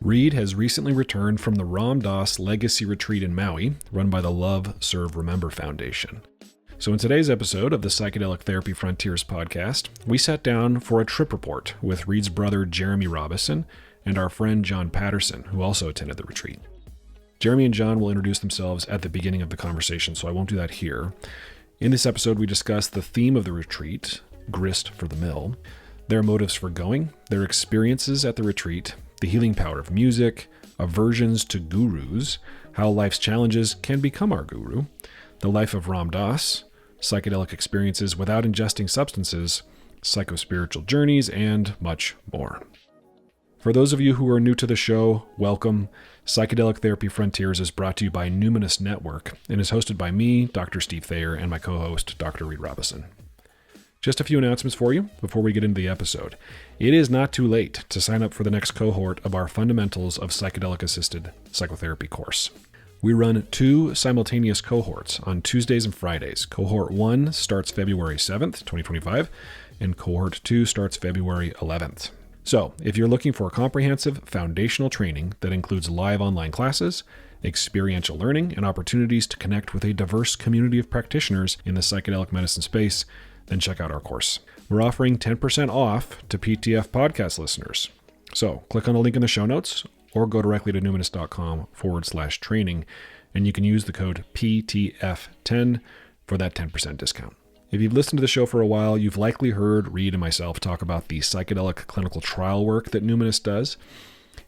Reid has recently returned from the Ram Dass Legacy Retreat in Maui, run by the Love, Serve, Remember Foundation. So in today's episode of the Psychedelic Therapy Frontiers podcast, we sat down for a trip report with Reid's brother Reid Robison and our friend John Patterson, who also attended the retreat. Jeremy and John will introduce themselves at the beginning of the conversation, so I won't do that here. In this episode, we discuss the theme of the retreat, Grist for the Mill, their motives for going, their experiences at the retreat, the healing power of music, aversions to gurus, how life's challenges can become our guru, the life of Ram Dass, psychedelic experiences without ingesting substances, psychospiritual journeys, and much more. For those of you who are new to the show, welcome. Psychedelic Therapy Frontiers is brought to you by Numinus Network and is hosted by me, Dr. Steve Thayer, and my co-host, Dr. Reid Robison. Just a few announcements for you before we get into the episode. It is not too late to sign up for the next cohort of our Fundamentals of Psychedelic-Assisted Psychotherapy course. We run 2 simultaneous cohorts on Tuesdays and Fridays. Cohort 1 starts February 7th, 2025, and Cohort 2 starts February 11th. So, if you're looking for a comprehensive foundational training that includes live online classes, experiential learning, and opportunities to connect with a diverse community of practitioners in the psychedelic medicine space, then check out our course. We're offering 10% off to PTF podcast listeners. So, click on the link in the show notes or go directly to numinus.com/training, and you can use the code PTF10 for that 10% discount. If you've listened to the show for a while, you've likely heard Reid and myself talk about the psychedelic clinical trial work that Numinus does.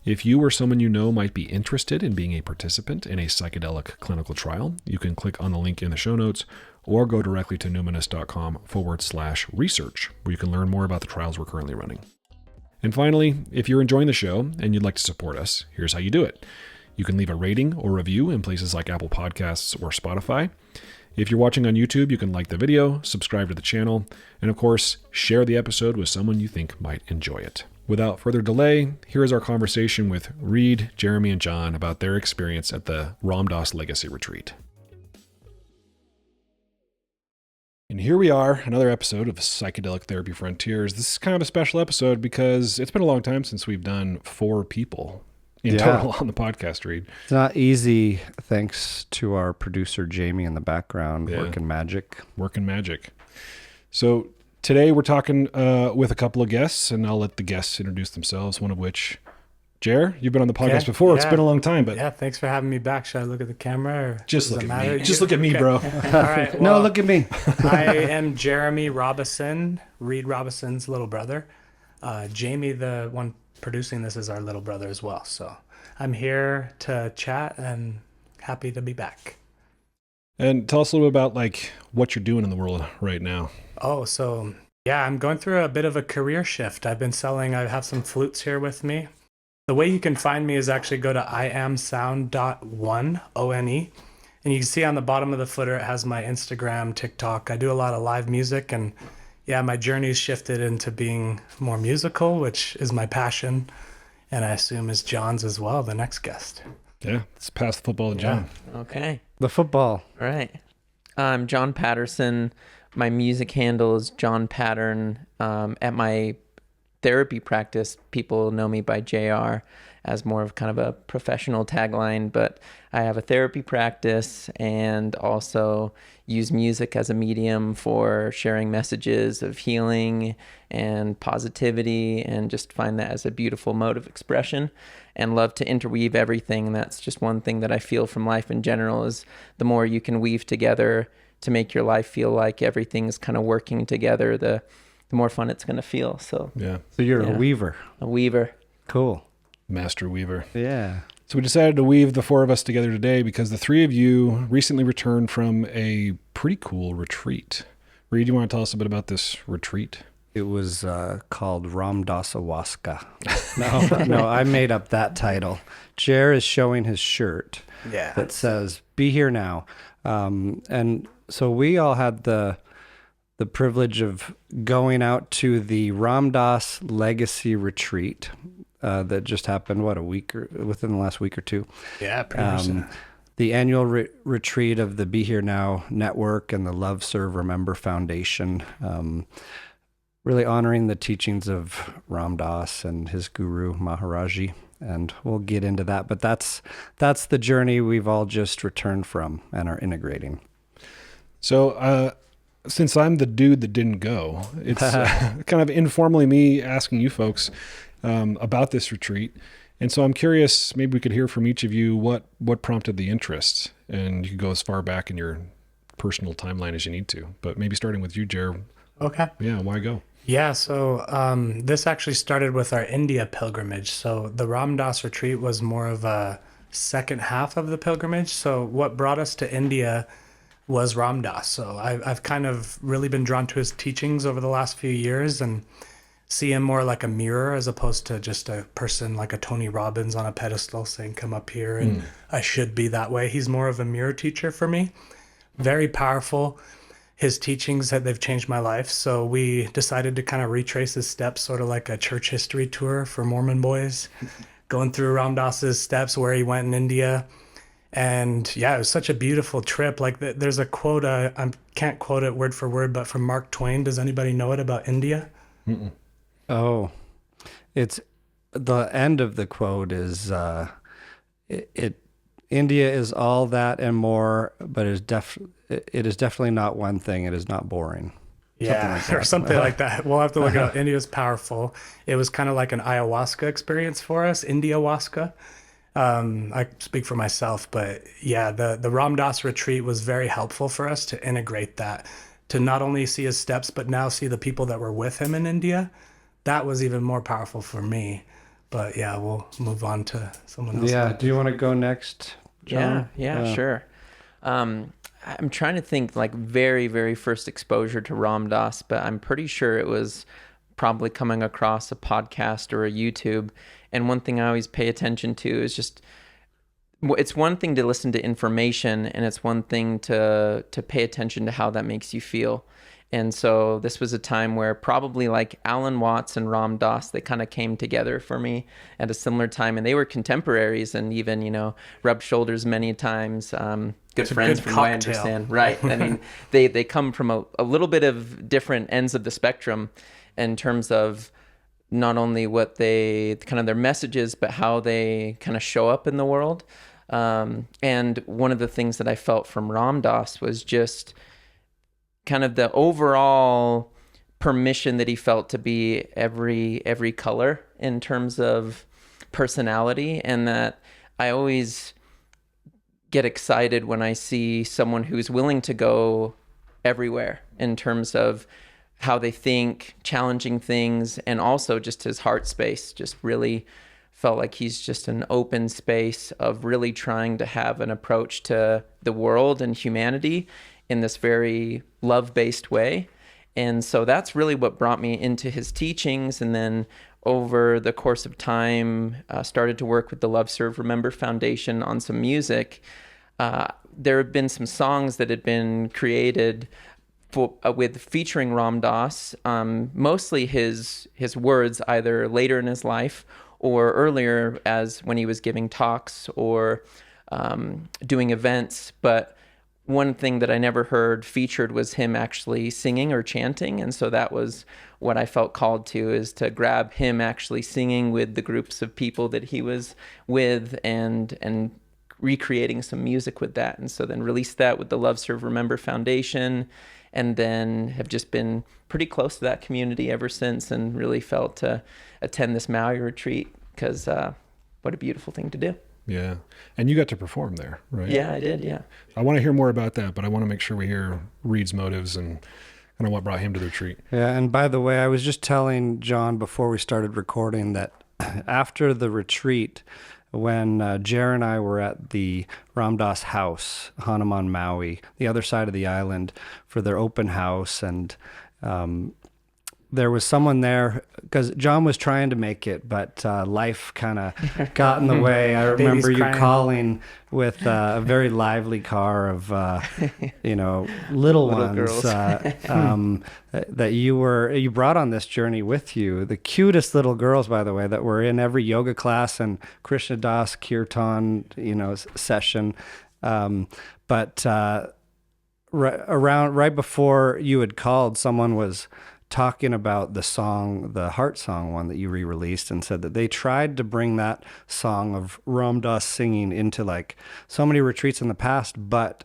If you or someone you know might be interested in being a participant in a psychedelic clinical trial, you can click on the link in the show notes or go directly to numinus.com/research, where you can learn more about the trials we're currently running. And finally, if you're enjoying the show and you'd like to support us, here's how you do it. You can leave a rating or review in places like Apple Podcasts or Spotify. If you're watching on YouTube, you can like the video, subscribe to the channel, and of course, share the episode with someone you think might enjoy it. Without further delay, here is our conversation with Reid, Jeremy, and John about their experience at the Ram Dass Legacy Retreat. And here we are, another episode of Psychedelic Therapy Frontiers. This is kind of a special episode because it's been a long time since we've done 4 people in total on the podcast, Reid. It's not easy, thanks to our producer, Jamie, in the background, working magic. Working magic. So today we're talking with a couple of guests, and I'll let the guests introduce themselves, one of which, Jer, you've been on the podcast before. Yeah. It's been a long time. But yeah, thanks for having me back. Should I look at the camera? Or just look at me. Just look at me, bro. All right. No, Well, look at me. I am Reid Robison, Reid Robison's little brother. Jamie, the one producing this, is our little brother as well. So I'm here to chat and happy to be back. And tell us a little bit about like what you're doing in the world right now. Oh, so yeah, I'm going through a bit of a career shift. I have some flutes here with me. The way you can find me is actually go to iamsound.one, O-N-E. And you can see on the bottom of the footer, it has my Instagram, TikTok. I do a lot of live music, and yeah, my journey's shifted into being more musical, which is my passion, and I assume is John's as well, the next guest. Yeah, let's pass the football to John. Okay. The football. All right. I'm John Patterson. My music handle is John Pattern. At my therapy practice, people know me by JR as more of kind of a professional tagline, but I have a therapy practice and also use music as a medium for sharing messages of healing and positivity, and just find that as a beautiful mode of expression, and love to interweave everything. That's just one thing that I feel from life in general, is the more you can weave together to make your life feel like everything's kind of working together, the more fun it's going to feel. So yeah. So you're a weaver. A weaver. Cool. Master weaver. Yeah. So we decided to weave the 4 of us together today because the 3 of you recently returned from a pretty cool retreat. Reid, you want to tell us a bit about this retreat? It was called Ram Dass Ayahuasca. No, I made up that title. Jer is showing his shirt that says, "Be here now." And so we all had the privilege of going out to the Ram Dass Legacy Retreat that just happened, within the last week or 2. Yeah, pretty recent. The annual retreat of the Be Here Now Network and the Love, Serve, Remember Foundation, really honoring the teachings of Ram Dass and his guru Maharaji. and we'll get into that. But that's the journey we've all just returned from and are integrating. So, since I'm the dude that didn't go, it's kind of informally me asking you folks about this retreat. And so I'm curious, maybe we could hear from each of you what prompted the interest. And you can go as far back in your personal timeline as you need to. But maybe starting with you, Jer. Okay. Yeah, why go? Yeah, so this actually started with our India pilgrimage. So the Ram Dass retreat was more of a second half of the pilgrimage. So what brought us to India was Ram Dass. So I've kind of really been drawn to his teachings over the last few years and see him more like a mirror as opposed to just a person like a Tony Robbins on a pedestal saying, come up here and I should be that way. He's more of a mirror teacher for me. Very powerful. His teachings, they've changed my life. So we decided to kind of retrace his steps, sort of like a church history tour for Mormon boys, going through Ram Dass's steps, where he went in India. And yeah, it was such a beautiful trip. Like there's a quote, I can't quote it word for word, but from Mark Twain. Does anybody know it about India? Mm-mm. Oh, it's the end of the quote is, India is all that and more, but it is definitely not one thing. It is not boring. Yeah, or something like that. We'll have to look it up. India's powerful. It was kind of like an ayahuasca experience for us, Indiahuasca. I speak for myself, but yeah, the Ram Dass retreat was very helpful for us to integrate that, to not only see his steps, but now see the people that were with him in India. That was even more powerful for me. But yeah, we'll move on to someone else. Yeah, do you want to go next, John? Yeah, sure. I'm trying to think like very, very first exposure to Ram Dass, but I'm pretty sure it was probably coming across a podcast or a YouTube. And one thing I always pay attention to is just, it's one thing to listen to information and it's one thing to pay attention to how that makes you feel. And so this was a time where probably like Alan Watts and Ram Dass, they kind of came together for me at a similar time. And they were contemporaries and even, rubbed shoulders many times. Good friends from what I understand. Right. I mean, they come from a little bit of different ends of the spectrum in terms of not only what they, kind of their messages, but how they kind of show up in the world. And one of the things that I felt from Ram Dass was just kind of the overall permission that he felt to be every color in terms of personality, and that I always get excited when I see someone who's willing to go everywhere in terms of how they think, challenging things, and also just his heart space. Just really felt like he's just an open space of really trying to have an approach to the world and humanity in this very love-based way. And so that's really what brought me into his teachings. And then over the course of time, started to work with the Love, Serve, Remember Foundation on some music. There have been some songs that had been created with featuring Ram Dass, mostly his words, either later in his life or earlier as when he was giving talks or doing events. But one thing that I never heard featured was him actually singing or chanting. And so that was what I felt called to, is to grab him actually singing with the groups of people that he was with and recreating some music with that. And so then released that with the Love, Serve, Remember Foundation, and then have just been pretty close to that community ever since, and really felt to attend this Maui retreat because what a beautiful thing to do. Yeah. And you got to perform there, right? Yeah, I did. Yeah. I want to hear more about that, but I want to make sure we hear Reid's motives and kind of what brought him to the retreat. Yeah. And by the way, I was just telling John before we started recording that after the retreat, when Jer and I were at the Ram Dass house, Hanuman, Maui, the other side of the island, for their open house, and there was someone there because John was trying to make it, but life kind of got in the way. I remember you calling with a very lively car of, little ones that you brought on this journey with you. The cutest little girls, by the way, that were in every yoga class and Krishna Das Kirtan, session. But right before you had called, someone was talking about the song, the Heart Song one that you re-released, and said that they tried to bring that song of Ram Dass singing into like so many retreats in the past, but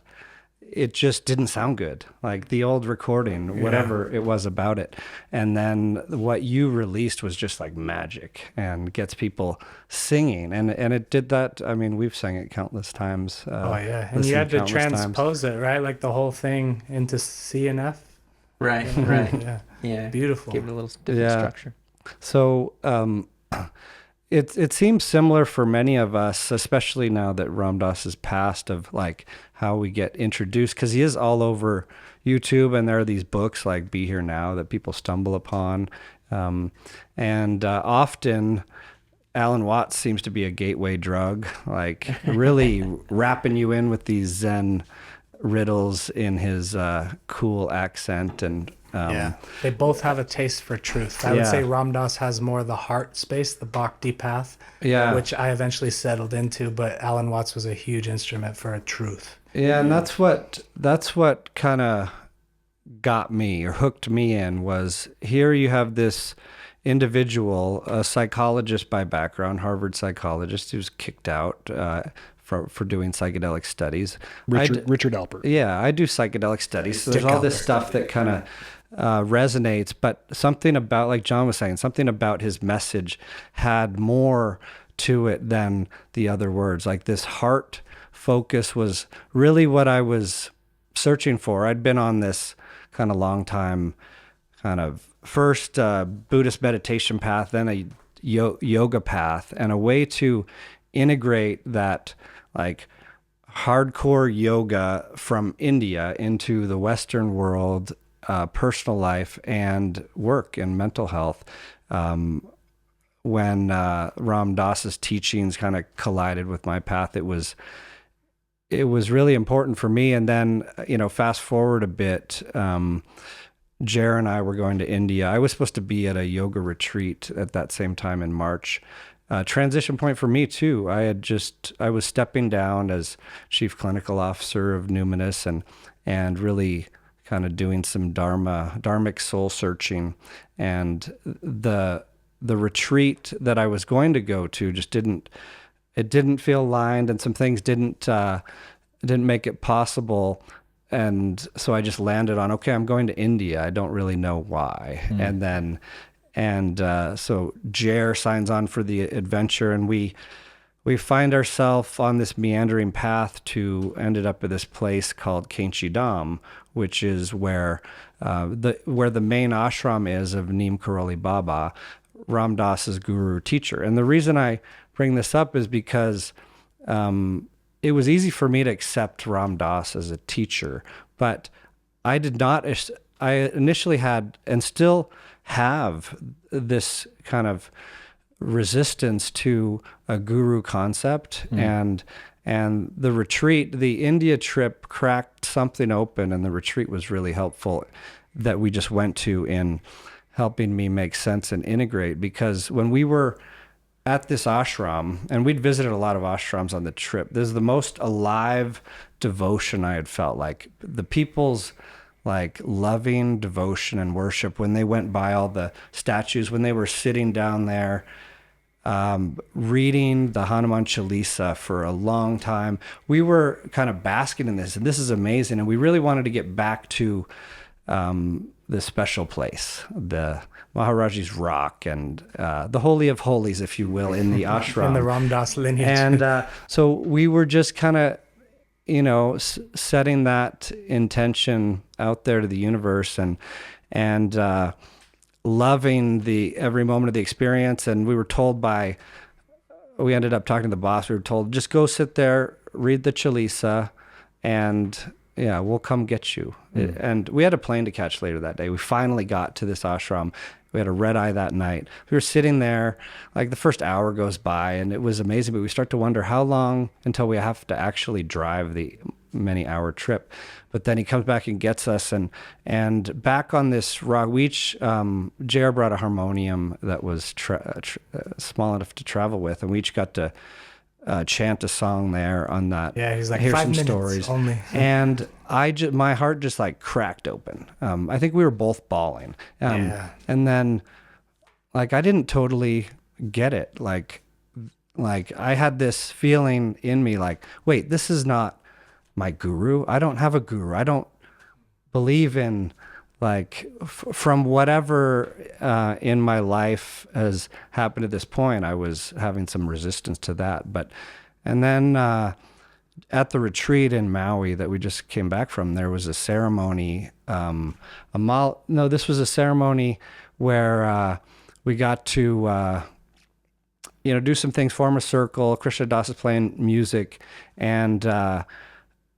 it just didn't sound good. Like the old recording, whatever it was about it. And then what you released was just like magic and gets people singing. And it did that. I mean, we've sang it countless times. And you had to transpose it, right? Like the whole thing into C and F. Right. Yeah. Beautiful. Give it a little different structure. So, it seems similar for many of us, especially now that Ram Dass has passed, of like how we get introduced, because he is all over YouTube, and there are these books like Be Here Now that people stumble upon. Often Alan Watts seems to be a gateway drug, like really wrapping you in with these Zen riddles in his cool accent. And they both have a taste for truth. I would say Ram Dass has more of the heart space, the bhakti path, which I eventually settled into, but Alan Watts was a huge instrument for a truth. And that's what kind of got me or hooked me in. Was here you have this individual, a psychologist by background, Harvard psychologist, who's kicked out for doing psychedelic studies. Richard Alpert. Yeah, I do psychedelic studies. So there's all this stuff that kind of resonates, but something about, like John was saying, something about his message had more to it than the other words. Like this heart focus was really what I was searching for. I'd been on this kind of long time, kind of first Buddhist meditation path, then a yoga path, and a way to integrate that like hardcore yoga from India into the Western world, personal life and work and mental health. When Ram Dass's teachings kind of collided with my path, it was really important for me. And then, fast forward a bit, Jer and I were going to India. I was supposed to be at a yoga retreat at that same time in March. Transition point for me too. I was stepping down as chief clinical officer of Numinus and really kind of doing some dharmic soul searching. And the retreat that I was going to go to just didn't feel aligned, and some things didn't make it possible. And so I just landed on, okay, I'm going to India. I don't really know why. So Jer signs on for the adventure, and we find ourselves on this meandering path to ended up at this place called Kainchi Dham, which is where the main ashram is of Neem Karoli Baba, Ram Dass's guru teacher. And the reason I bring this up is because it was easy for me to accept Ram Dass as a teacher, but I did not. I initially had and still have this kind of resistance to a guru concept. And the retreat, the India trip, cracked something open, and the retreat was really helpful that we just went to in helping me make sense and integrate. Because when we were at this ashram, and we'd visited a lot of ashrams on the trip, this is the most alive devotion I had felt. Like the people's like loving devotion and worship when they went by all the statues, when they were sitting down there reading the Hanuman Chalisa for a long time. We were kind of basking in this, and this is amazing. And we really wanted to get back to this special place, the Maharaji's Rock, and the Holy of Holies, if you will, in the ashram. In the Ram Dass lineage. And so we were just kind of, setting that intention out there to the universe and loving every moment of the experience. And we were told we ended up talking to the boss. We were told, just go sit there, read the Chalisa, and we'll come get you. And we had a plane to catch later that day. We finally got to this ashram. We had a red eye that night. We were sitting there, like the first hour goes by, and it was amazing, but we start to wonder how long until we have to actually drive the many-hour trip. But then he comes back and gets us, and back on this rock, we each, JR brought a harmonium that was small enough to travel with, and we each got to chant a song there on that. Yeah, he's like hear 5 some minutes stories only. And my heart just like cracked open. I think we were both bawling. And then like I didn't totally get it. Like I had this feeling in me like, wait, this is not my guru. I don't have a guru. I don't believe in like from whatever in my life has happened at this point. I was having some resistance to that. And then at the retreat in Maui that we just came back from, there was a ceremony. This was a ceremony where we got to do some things, form a circle. Krishna Das is playing music, and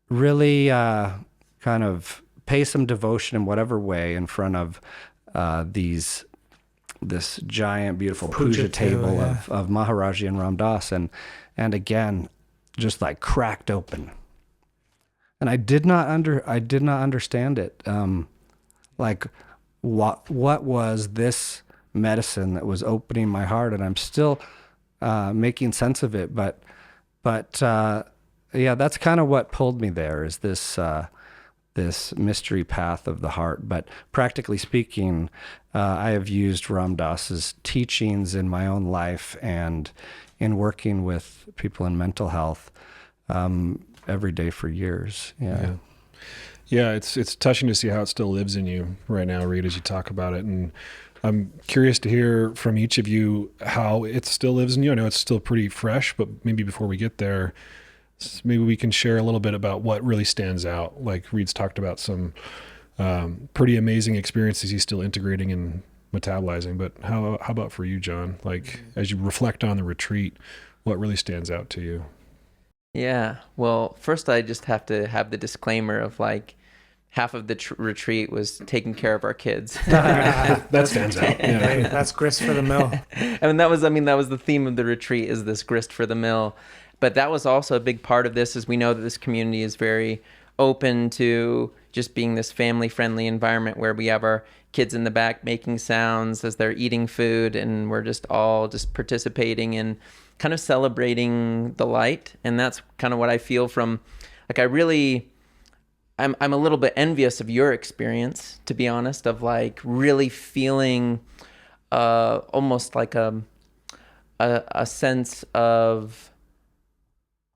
really kind of pay some devotion in whatever way in front of this giant, beautiful puja table of Maharaji and Ram Dass, and again, just like cracked open. And I did not understand it. Like what was this medicine that was opening my heart, and I'm still making sense of it. But that's kind of what pulled me there, is this mystery path of the heart. But practically speaking, I have used Ram Dass's teachings in my own life and in working with people in mental health every day for years. Yeah, it's touching to see how it still lives in you right now, Reid, as you talk about it. And I'm curious to hear from each of you how it still lives in you. I know it's still pretty fresh, but maybe before we get there, maybe we can share a little bit about what really stands out. Like Reid's talked about some pretty amazing experiences he's still integrating and metabolizing, but how about for you, John? Like as you reflect on the retreat, what really stands out to you? Yeah, well, first I just have to have the disclaimer of like half of the retreat was taking care of our kids. That stands out. Yeah. Hey, that's grist for the mill. That was the theme of the retreat, is this grist for the mill. But that was also a big part of this, is we know that this community is very open to just being this family-friendly environment where we have our kids in the back making sounds as they're eating food, and we're just all just participating in kind of celebrating the light. And that's kind of what I feel from, like, I'm a little bit envious of your experience, to be honest, of like really feeling almost like a sense of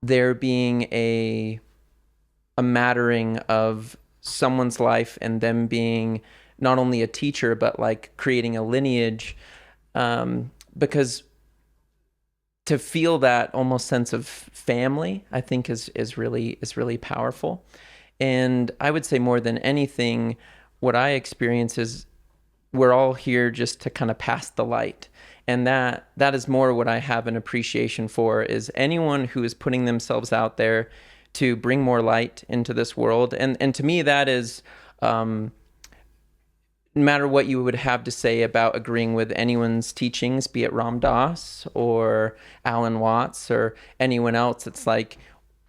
there being a mattering of someone's life, and them being not only a teacher, but like creating a lineage, because to feel that almost sense of family, I think is really powerful. And I would say more than anything, what I experience is we're all here just to kind of pass the light. And that is more what I have an appreciation for, is anyone who is putting themselves out there to bring more light into this world. And to me, that is, no matter what you would have to say about agreeing with anyone's teachings, be it Ram Dass or Alan Watts or anyone else, it's like,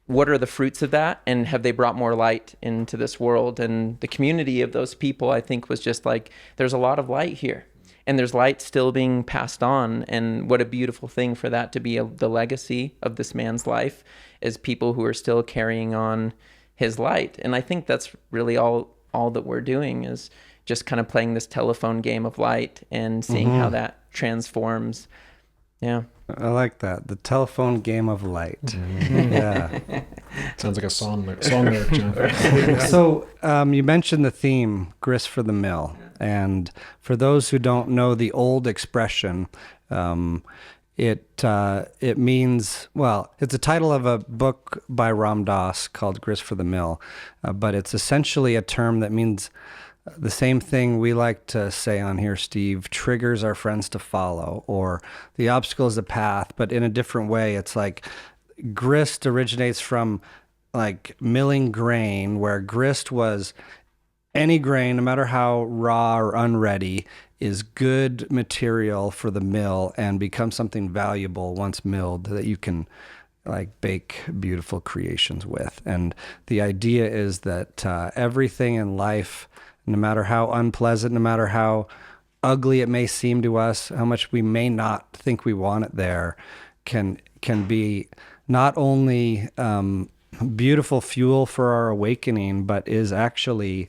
what are the fruits of that, and have they brought more light into this world? And the community of those people, I think, was just like, there's a lot of light here, and there's light still being passed on. And what a beautiful thing for that to be the legacy of this man's life, is people who are still carrying on his light. And I think that's really all that we're doing, is just kind of playing this telephone game of light and seeing how that transforms. Yeah. I like that. The telephone game of light. Mm-hmm. Yeah. Sounds like a song lyric, John. So you mentioned the theme, grist for the mill. And for those who don't know the old expression, it means, well, it's a title of a book by Ram Dass called Grist for the Mill, but it's essentially a term that means the same thing we like to say on here, Steve: triggers our friends to follow, or the obstacle is the path, but in a different way. It's like grist originates from like milling grain, where grist was any grain, no matter how raw or unready, is good material for the mill and becomes something valuable once milled that you can like bake beautiful creations with. And the idea is that everything in life, no matter how unpleasant, no matter how ugly it may seem to us, how much we may not think we want it there, can be not only beautiful fuel for our awakening, but is actually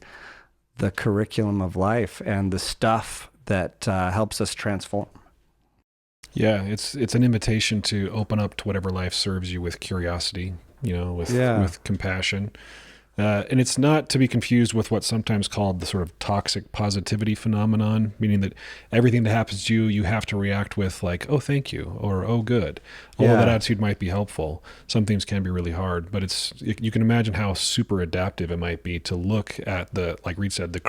the curriculum of life and the stuff that helps us transform. Yeah, it's an invitation to open up to whatever life serves you with curiosity, with compassion. And it's not to be confused with what's sometimes called the sort of toxic positivity phenomenon, meaning that everything that happens to you, you have to react with like, oh, thank you, or oh, good. Although that attitude might be helpful, some things can be really hard, but you can imagine how super adaptive it might be to look at like Reid said,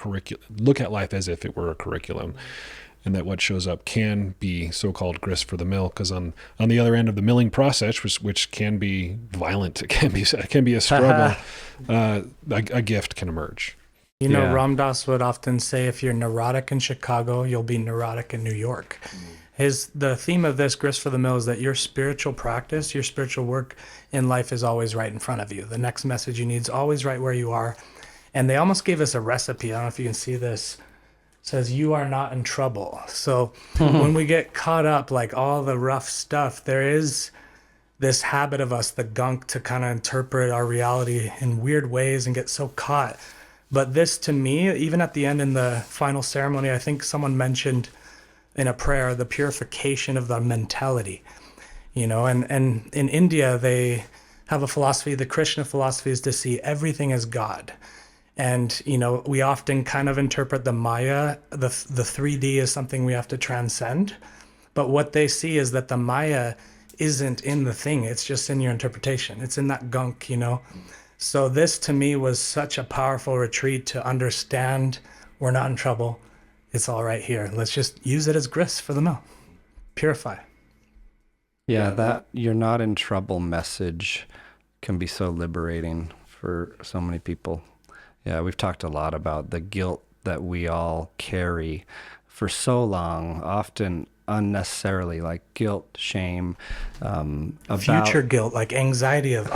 look at life as if it were a curriculum. And that what shows up can be so-called grist for the mill, because on the other end of the milling process, which can be violent, it can be a struggle, a gift can emerge. Ram Dass would often say, if you're neurotic in Chicago, you'll be neurotic in New York. The theme of this grist for the mill is that your spiritual practice, your spiritual work in life is always right in front of you. The next message you need is always right where you are. And they almost gave us a recipe. I don't know if you can see this. Says you are not in trouble. So when we get caught up, like all the rough stuff, there is this habit of us, the gunk, to kind of interpret our reality in weird ways and get so caught. But this, to me, even at the end in the final ceremony, I think someone mentioned in a prayer the purification of the mentality, and in India they have a philosophy, the Krishna philosophy is to see everything as God. And, we often kind of interpret the Maya, the 3D, as something we have to transcend. But what they see is that the Maya isn't in the thing. It's just in your interpretation. It's in that gunk, So this, to me, was such a powerful retreat to understand we're not in trouble. It's all right here. Let's just use it as grist for the mill. Purify. Yeah, that you're not in trouble message can be so liberating for so many people. Yeah, we've talked a lot about the guilt that we all carry for so long, often unnecessarily, like guilt, shame, about future guilt, like anxiety of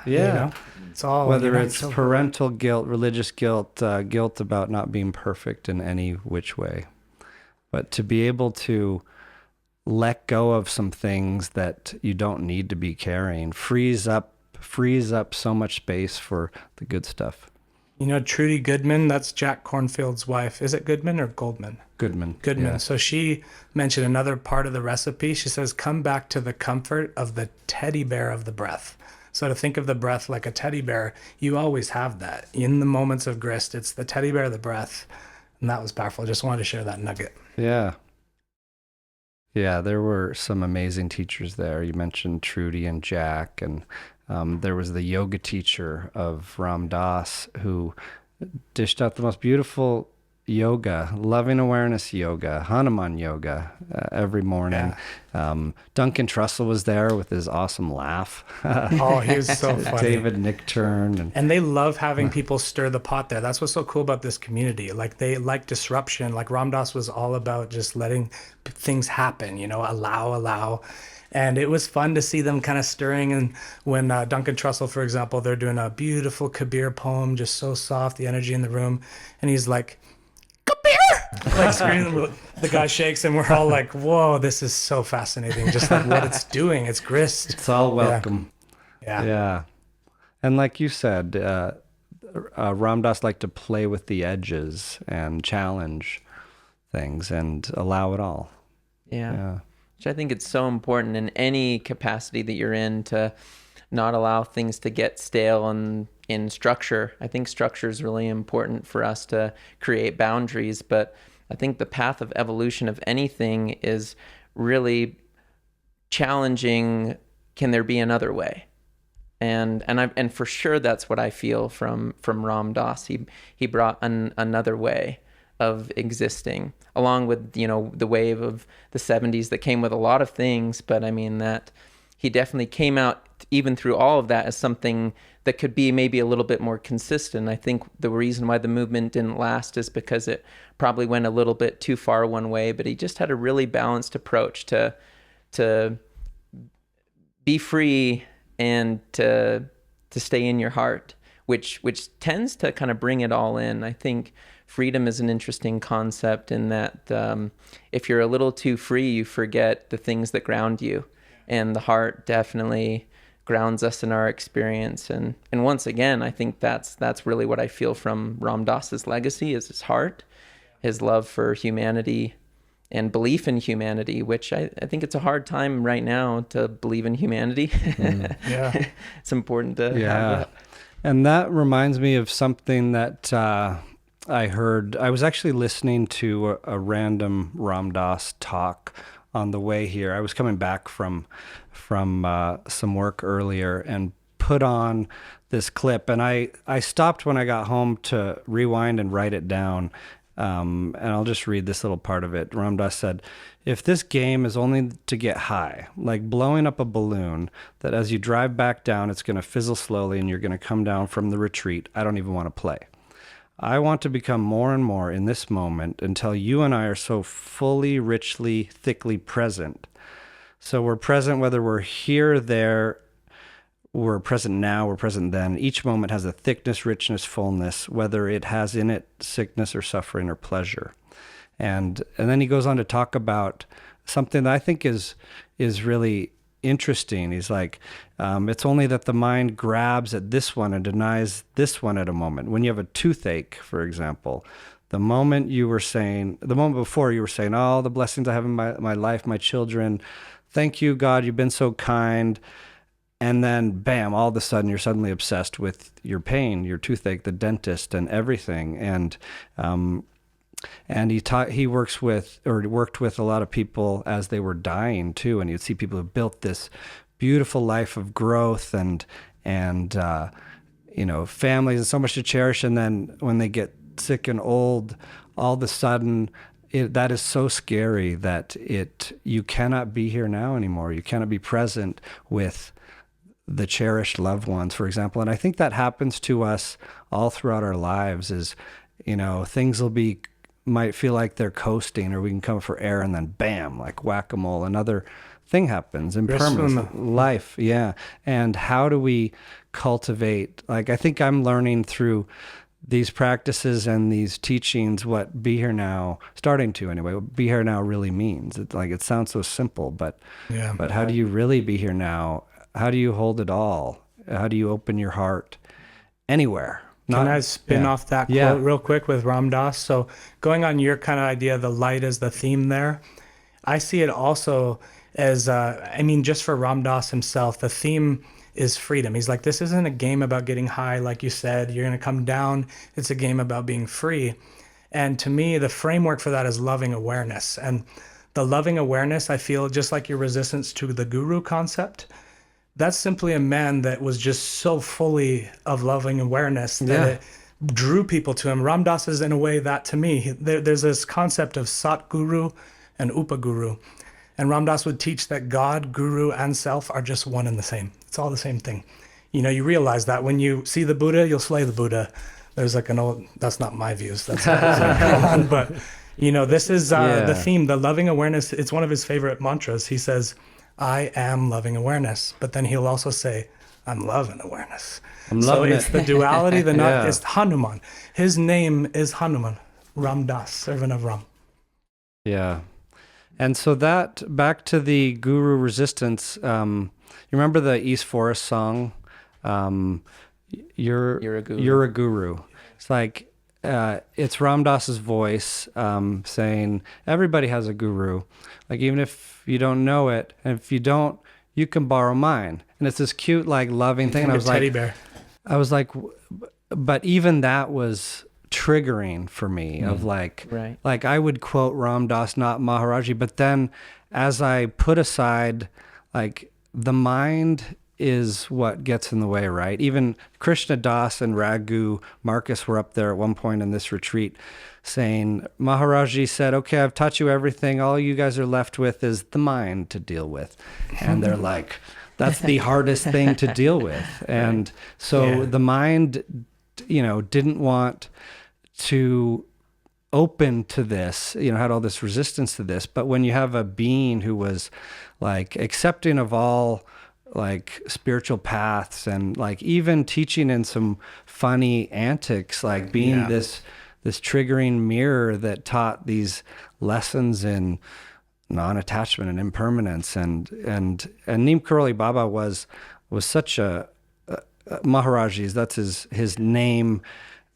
it's all, whether it's parental guilt, religious guilt, guilt about not being perfect in any which way. But to be able to let go of some things that you don't need to be carrying frees up so much space for the good stuff. Trudy Goodman, that's Jack Cornfield's wife. Is it Goodman or Goldman? Goodman. Yeah. So she mentioned another part of the recipe. She says, come back to the comfort of the teddy bear of the breath. So to think of the breath like a teddy bear, you always have that. In the moments of grist, it's the teddy bear of the breath. And that was powerful. Just wanted to share that nugget. Yeah. Yeah, there were some amazing teachers there. You mentioned Trudy and Jack, and there was the yoga teacher of Ram Dass who dished out the most beautiful yoga, loving awareness yoga, Hanuman yoga every morning. Yeah. Duncan Trussell was there with his awesome laugh. Oh, he was so funny. David Nickturn. And they love having people stir the pot there. That's what's so cool about this community. Like, they like disruption. Like, Ram Dass was all about just letting things happen, allow. And it was fun to see them kind of stirring. And when Duncan Trussell, for example, they're doing a beautiful Kabir poem, just so soft, the energy in the room. And he's like, Kabir! Like screaming, the guy shakes and we're all like, whoa, this is so fascinating. Just like what it's doing. It's grist. It's all welcome. Yeah. And like you said, Ram Dass liked to play with the edges and challenge things and allow it all. Yeah. Which I think it's so important in any capacity that you're in to not allow things to get stale and in structure. I think structure is really important for us to create boundaries, but I think the path of evolution of anything is really challenging. Can there be another way? And for sure that's what I feel from Ram Dass. He brought another way of existing, along with the wave of the 70s that came with a lot of things, but I mean that he definitely came out even through all of that as something that could be maybe a little bit more consistent. I think the reason why the movement didn't last is because it probably went a little bit too far one way, but he just had a really balanced approach to be free and to stay in your heart, which tends to kind of bring it all in. I think freedom is an interesting concept in that if you're a little too free, you forget the things that ground you. And the heart definitely grounds us in our experience. And once again, I think that's really what I feel from Ram Dass's legacy, is his heart, his love for humanity and belief in humanity, which I think it's a hard time right now to believe in humanity. Yeah. It's important to have that. And that reminds me of something that I heard. I was actually listening to a random Ram Dass talk on the way here. I was coming back from some work earlier and put on this clip. And I stopped when I got home to rewind and write it down. And I'll just read this little part of it. Ram Dass said, "If this game is only to get high, like blowing up a balloon, that as you drive back down, it's going to fizzle slowly and you're going to come down from the retreat, I don't even want to play. I want to become more and more in this moment until you and I are so fully, richly, thickly present. So we're present whether we're here, there, we're present now, we're present then. Each moment has a thickness, richness, fullness, whether it has in it sickness or suffering or pleasure." And then he goes on to talk about something that I think is really interesting. He's like, it's only that the mind grabs at this one and denies this one at a moment. When you have a toothache, for example, the moment before you were saying, "Oh, the blessings I have in my life, my children, thank you, God, you've been so kind." And then, bam, all of a sudden, you're suddenly obsessed with your pain, your toothache, the dentist, and everything. And he worked with a lot of people as they were dying too. And you'd see people who built this beautiful life of growth and families and so much to cherish. And then when they get sick and old, all of a sudden, that is so scary that you cannot be here now anymore. You cannot be present with the cherished loved ones, for example. And I think that happens to us all throughout our lives is, things might feel like they're coasting, or we can come for air and then bam, like whack-a-mole, another thing happens. Impermanence, life. Yeah. And how do we cultivate, I think I'm learning through these practices and these teachings what be here now, starting to anyway, what be here now really means. It sounds so simple, but how do you really be here now? How do you hold it all? How do you open your heart anywhere? Can I spin off that quote real quick with Ram Dass? So going on your kind of idea, the light is the theme there. I see it also as, just for Ram Dass himself, the theme is freedom. He's like, this isn't a game about getting high, like you said. You're going to come down. It's a game about being free. And to me, the framework for that is loving awareness. And the loving awareness, I feel, just like your resistance to the guru concept, that's simply a man that was just so fully of loving awareness that it drew people to him. Ram Dass is, in a way, that to me. There's this concept of Satguru and Upaguru. And Ram Dass would teach that God, Guru, and Self are just one and the same. It's all the same thing. You realize that when you see the Buddha, you'll slay the Buddha. There's that's not my views. That's but, this is the theme, the loving awareness. It's one of his favorite mantras. He says, "I am loving awareness," but then he'll also say, "I'm loving awareness." It's the duality, it's Hanuman. His name is Hanuman, Ram Dass, servant of Ram. Yeah. And so that, back to the guru resistance, you remember the East Forest song? You're a guru. You're a guru. It's like, it's Ram Dass's voice saying, everybody has a guru. Even if you don't know it, and if you don't, you can borrow mine. And it's this cute, loving thing. And I was teddy bear. I was like, but even that was triggering for me of I would quote Ram Dass, not Maharaji, but then as I put aside, the mind is what gets in the way, right? Even Krishna Das and Raghu Marcus were up there at one point in this retreat saying, Maharaji said, okay, I've taught you everything. All you guys are left with is the mind to deal with. And they're like, that's the hardest thing to deal with. And so the mind, didn't want to open to this, had all this resistance to this. But when you have a being who was accepting of all spiritual paths and even teaching in some funny antics, being this triggering mirror that taught these lessons in non-attachment and impermanence, and Neem Karoli Baba was was such a Maharaji's, that's his name,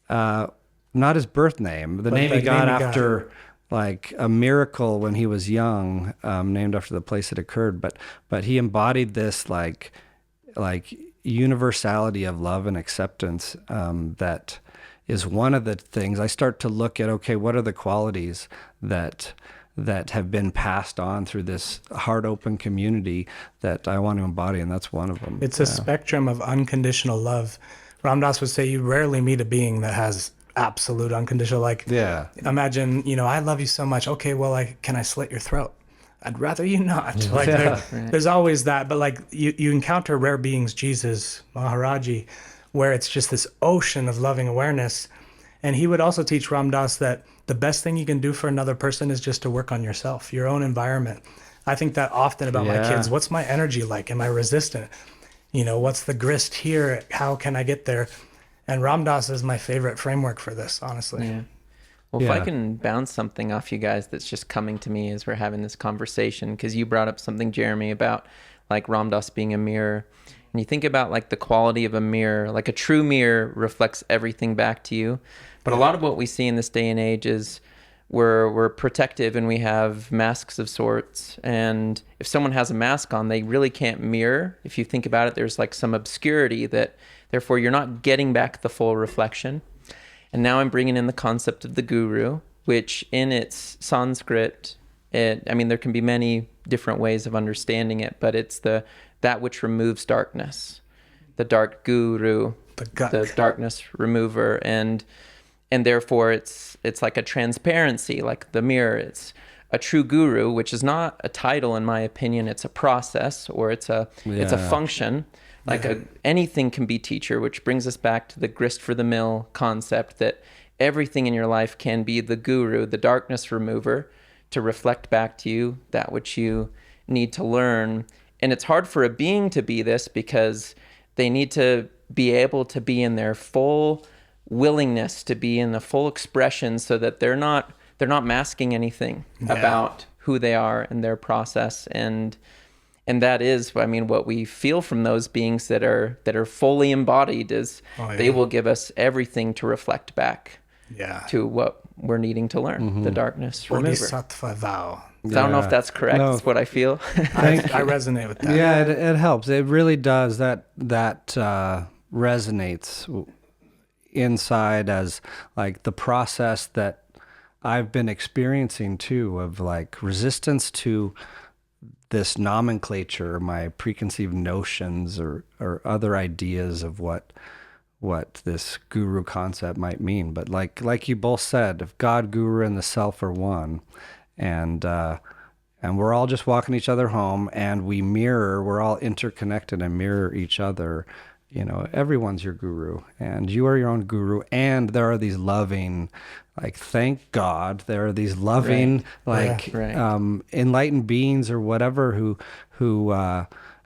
not his birth name, the name he got after like a miracle when he was young, named after the place it occurred. But he embodied this like universality of love and acceptance, that is one of the things I start to look at. Okay, what are the qualities that have been passed on through this heart open community that I want to embody, and that's one of them. It's a spectrum of unconditional love. Ram Dass would say you rarely meet a being that has absolute unconditional, imagine, I love you so much. Okay, well, can I slit your throat? I'd rather you not. There's always that, but like you encounter rare beings, Jesus, Maharaji, where it's just this ocean of loving awareness. And he would also teach Ram Dass that the best thing you can do for another person is just to work on yourself, your own environment. I think that often about my kids. What's my energy like? Am I resistant? What's the grist here? How can I get there? And Ram Dass is my favorite framework for this, honestly. Yeah. Well, if I can bounce something off you guys that's just coming to me as we're having this conversation, because you brought up something, Jeremy, about like Ram Dass being a mirror. And you think about like the quality of a mirror, like a true mirror reflects everything back to you. But a lot of what we see in this day and age is we're protective and we have masks of sorts. And if someone has a mask on, they really can't mirror. If you think about it, there's like some obscurity that therefore you're not getting back the full reflection. And now I'm bringing in the concept of the guru, which in its Sanskrit, there can be many different ways of understanding it, but it's that which removes darkness, the dark guru, the darkness remover, and therefore it's like a transparency, like the mirror. It's a true guru, which is not a title in my opinion. It's a process, or it's a function. Anything can be teacher, which brings us back to the grist for the mill concept that everything in your life can be the guru, the darkness remover, to reflect back to you that which you need to learn. And it's hard for a being to be this because they need to be able to be in their full willingness, to be in the full expression, so that they're not masking anything about who they are and their process. And that is, what we feel from those beings that are fully embodied is they will give us everything to reflect back to what we're needing to learn, the darkness remover. Bodhisattva vow. I don't know if that's correct. That's what I feel. I resonate with that. Yeah, it helps. It really does. That resonates inside as like the process that I've been experiencing too, of like resistance to this nomenclature, my preconceived notions or other ideas of what this guru concept might mean. But like you both said, if God, guru, and the self are one, and we're all just walking each other home, and we're all interconnected and mirror each other. Everyone's your guru, and you are your own guru. And there are these loving, thank God, there are these loving, enlightened beings or whatever who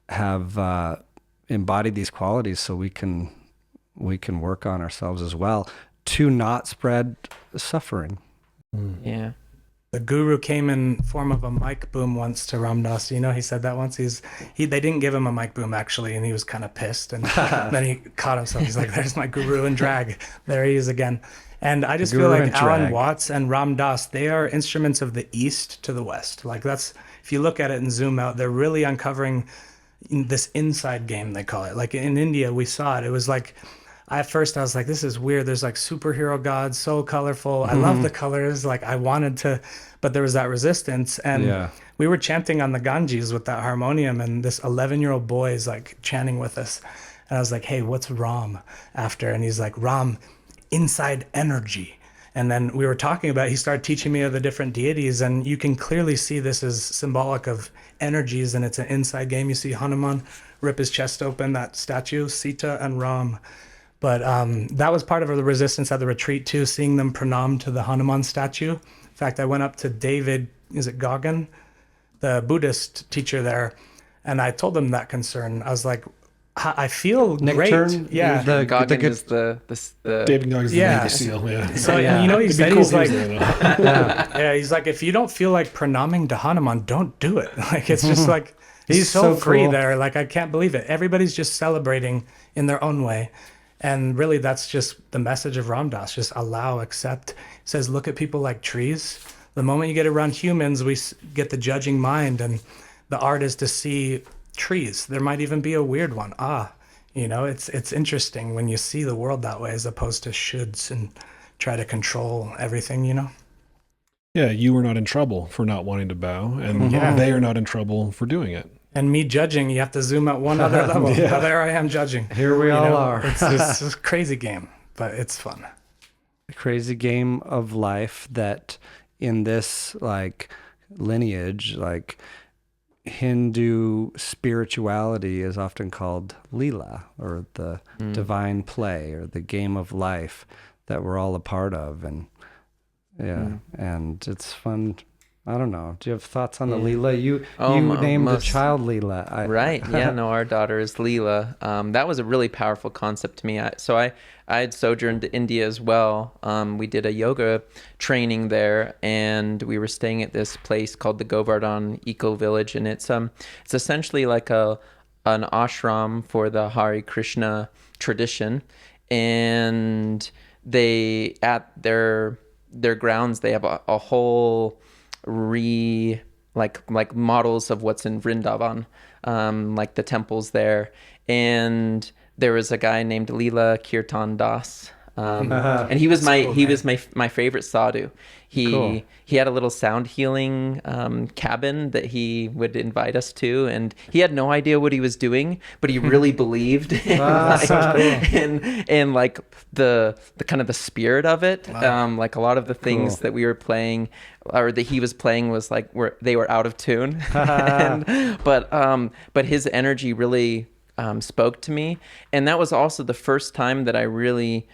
have embodied these qualities, so we can work on ourselves as well to not spread suffering. Yeah. The guru came in form of a mic boom once to Ram Dass. He said that once. They didn't give him a mic boom actually, and he was kind of pissed. And then he caught himself. He's like, "There's my guru in drag. There he is again." And I just feel like Alan Watts and Ram Dass, they are instruments of the East to the West. That's, if you look at it and zoom out, they're really uncovering this inside game, they call it. Like in India, we saw it. It was like, at first I was like, this is weird. There's like superhero gods, so colorful. I love the colors. I wanted to, but there was that resistance. And we were chanting on the Ganges with that harmonium, and this 11-year-old boy is chanting with us. And I was like, hey, what's Ram after? And he's like, Ram, inside energy. And then we were talking about, he started teaching me of the different deities, and you can clearly see this is symbolic of energies, and it's an inside game. You see Hanuman rip his chest open, that statue, Sita and Ram. But that was part of the resistance at the retreat too, seeing them pranam to the Hanuman statue. In fact, I went up to David, is it Goggin, the Buddhist teacher there, and I told him that concern. I was like, I feel great. Goggin is the David Goggins is the Navy SEAL. Yeah. So he said, he's like, he's like, if you don't feel like pranaming to Hanuman, don't do it. It's just He's so free cool. there. Like, I can't believe it. Everybody's just celebrating in their own way. And really, that's just the message of Ram Dass. Just allow, accept. He says, look at people like trees. The moment you get around humans, we get the judging mind. And the art is to see trees. There might even be a weird one. It's interesting when you see the world that way as opposed to shoulds and try to control everything, Yeah, you were not in trouble for not wanting to bow, and they are not in trouble for doing it. And me judging, you have to zoom out one other level. Yeah. There I am judging. Here we all are. It's a crazy game, but it's fun. A crazy game of life that in this like lineage, like Hindu spirituality is often called Leela, or the divine play, or the game of life that we're all a part of. And and it's fun. I don't know. Do you have thoughts on the Leela? You named the child Leela. Right. Yeah. No, our daughter is Leela. That was a really powerful concept to me. I had sojourned to India as well. We did a yoga training there, and we were staying at this place called the Govardhan Eco Village, and it's essentially like an ashram for the Hare Krishna tradition, and they at their grounds they have a whole like models of what's in Vrindavan, like the temples there. And there was a guy named Leela Kirtan Das, and he was my favorite sadhu. He had a little sound healing cabin that he would invite us to, and he had no idea what he was doing, but he really believed in, like the kind of the spirit of it. Like a lot of the things that we were playing or that he was playing was like they were out of tune, but his energy really spoke to me. And that was also the first time that I really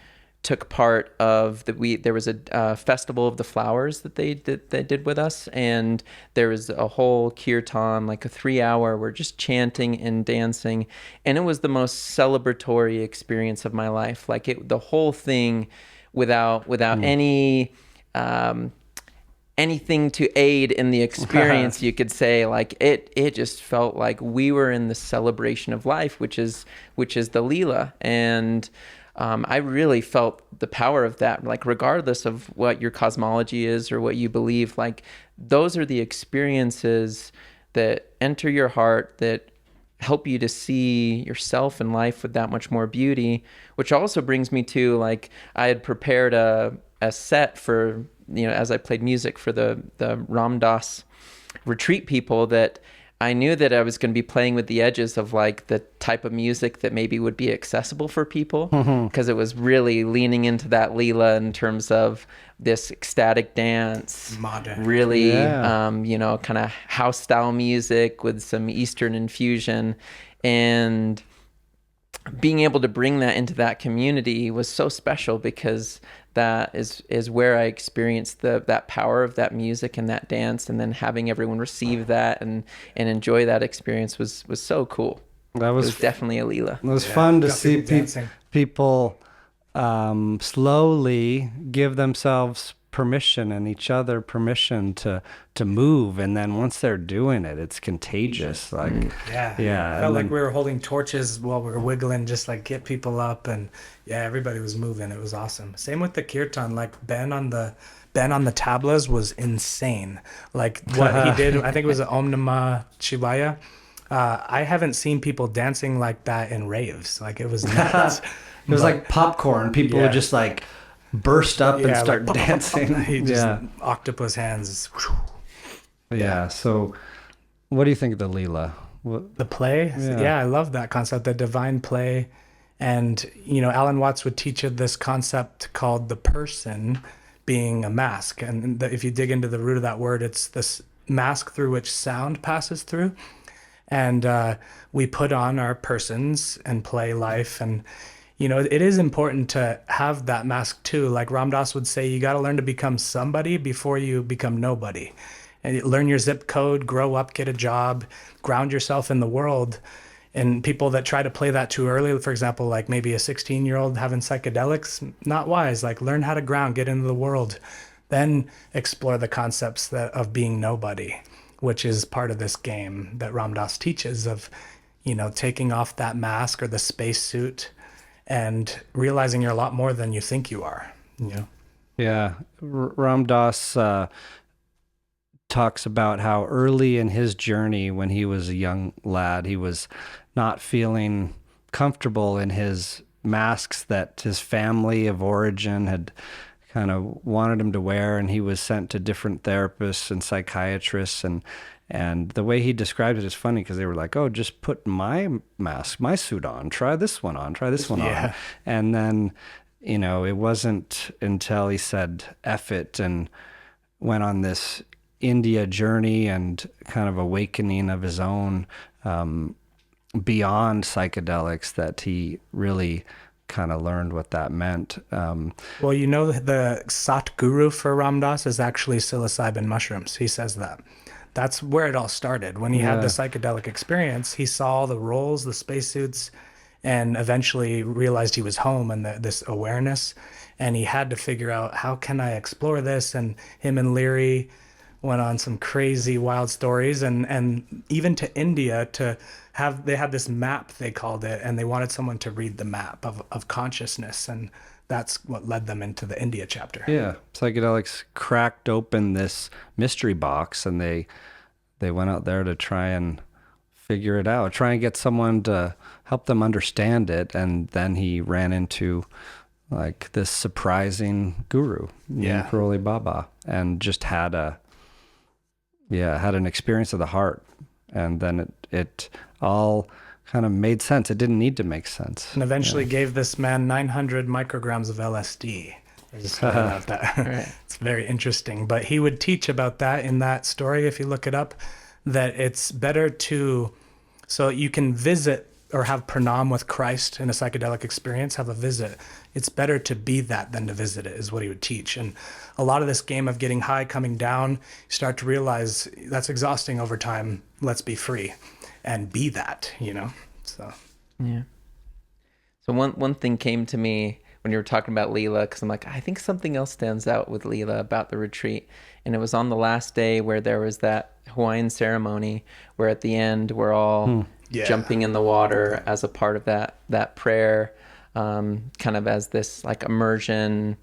took part of there was a festival of the flowers that they did with us, and there was a whole kirtan, like a 3-hour, we're just chanting and dancing, and it was the most celebratory experience of my life. Like the whole thing without any anything to aid in the experience, you could say. Like it just felt like we were in the celebration of life, which is the Leela. And I really felt the power of that, like regardless of what your cosmology is or what you believe, like those are the experiences that enter your heart, that help you to see yourself in life with that much more beauty. Which also brings me to, like, I had prepared a set for, as I played music for the Ram Dass retreat people, that I knew that I was going to be playing with the edges of like the type of music that maybe would be accessible for people, because it was really leaning into that Leela in terms of this ecstatic dance, modern, really, kind of house style music with some Eastern infusion. And being able to bring that into that community was so special, because that is where I experienced that power of that music and that dance, and then having everyone receive that and enjoy that experience was so cool. It was definitely a Leela. It was fun to see people slowly give themselves permission and each other permission to move, and then once they're doing it, it's contagious. Like I felt like we were holding torches while we were wiggling, just like get people up, and everybody was moving. It was awesome. Same with the kirtan. Like Ben on the tablas was insane. Like what he did, I think it was an Om Namah Shivaya. I haven't seen people dancing like that in raves. Like it was nuts. It was like popcorn. People would just like burst up and start like, dancing. He just octopus hands. Yeah. So, what do you think of the Leela? The play? Yeah, I love that concept, the divine play. And, Alan Watts would teach you this concept called the person being a mask. And if you dig into the root of that word, it's this mask through which sound passes through. And we put on our persons and play life. And it is important to have that mask too. Like Ram Dass would say, you got to learn to become somebody before you become nobody. And learn your zip code, grow up, get a job, ground yourself in the world. And people that try to play that too early, for example, like maybe a 16-year-old having psychedelics, not wise. Like learn how to ground, get into the world, then explore the concepts of being nobody. which is part of this game that Ram Dass teaches of, taking off that mask or the spacesuit and realizing you're a lot more than you think you are. Yeah. Ram Dass talks about how early in his journey, when he was a young lad, he was not feeling comfortable in his masks that his family of origin had kind of wanted him to wear, and he was sent to different therapists and psychiatrists, and the way he described it is funny because they were like, oh, just put my mask, my suit on, try this one on, and then it wasn't until he said F it and went on this India journey and kind of awakening of his own beyond psychedelics that he really kind of learned what that meant. Well, the Satguru for Ram Dass is actually psilocybin mushrooms. He says that. That's where it all started. When he had the psychedelic experience, he saw the roles, the spacesuits, and eventually realized he was home and this awareness. And he had to figure out, how can I explore this? And him and Leary went on some crazy wild stories, and even to India they had this map, they called it, and they wanted someone to read the map of consciousness, and that's what led them into the India chapter. Yeah, psychedelics cracked open this mystery box, and they went out there to try and figure it out, try and get someone to help them understand it, and then he ran into like this surprising guru, Karoli Baba, and just had an experience of the heart, and then it all kind of made sense. It didn't need to make sense. And eventually gave this man 900 micrograms of LSD. There's a story about that. Right. It's very interesting. But he would teach about that in that story, if you look it up, that it's better so you can visit or have pranam with Christ in a psychedelic experience, have a visit. It's better to be that than to visit it, is what he would teach. And a lot of this game of getting high, coming down, you start to realize that's exhausting over time. Let's be free and be that, so. Yeah. So one thing came to me when you were talking about Leela, because I'm like, I think something else stands out with Leela about the retreat. And it was on the last day where there was that Hawaiian ceremony where at the end we're all jumping in the water as a part of that prayer, kind of as this like immersion,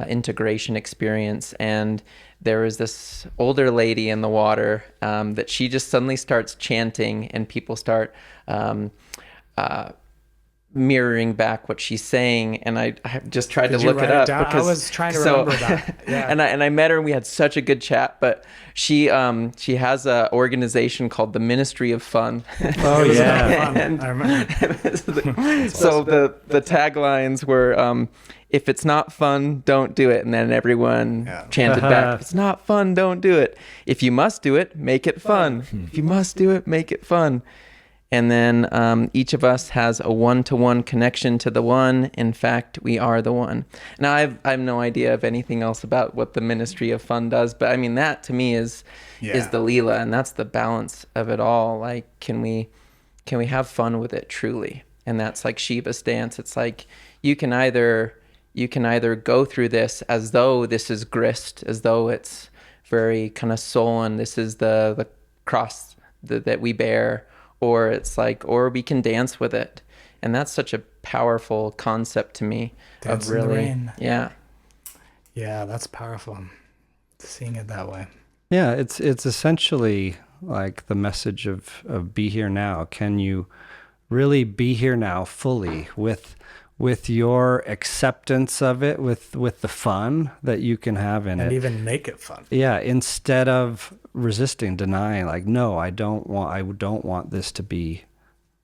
integration experience. And there was this older lady in the water that she just suddenly starts chanting, and people start mirroring back what she's saying, and I just tried to look it up because I was trying to remember that. Yeah. and I met her and we had such a good chat. But she has a organization called the Ministry of Fun. Oh yeah, and I remember. So the taglines were if it's not fun, don't do it, and then everyone chanted back, if it's not fun, don't do it. If you must do it, make it fun. If you must do it, make it fun. And then each of us has a one-to-one connection to the one. In fact, we are the one. Now, I have no idea of anything else about what the Ministry of Fun does, but I mean, that to me is the Leela, and that's the balance of it all. Like, can we have fun with it truly? And that's like Shiva's dance. It's like you can either go through this as though this is grist, as though it's very kind of sullen, this is the cross that we bear, or it's like, or we can dance with it. And that's such a powerful concept to me. Dance in the rain. Yeah. Yeah, that's powerful. Seeing it that way. Yeah, it's essentially like the message of be here now. Can you really be here now fully with your acceptance of it, with the fun that you can have in it, and even make it fun. Yeah, instead of resisting, denying, like, no, I don't want this to be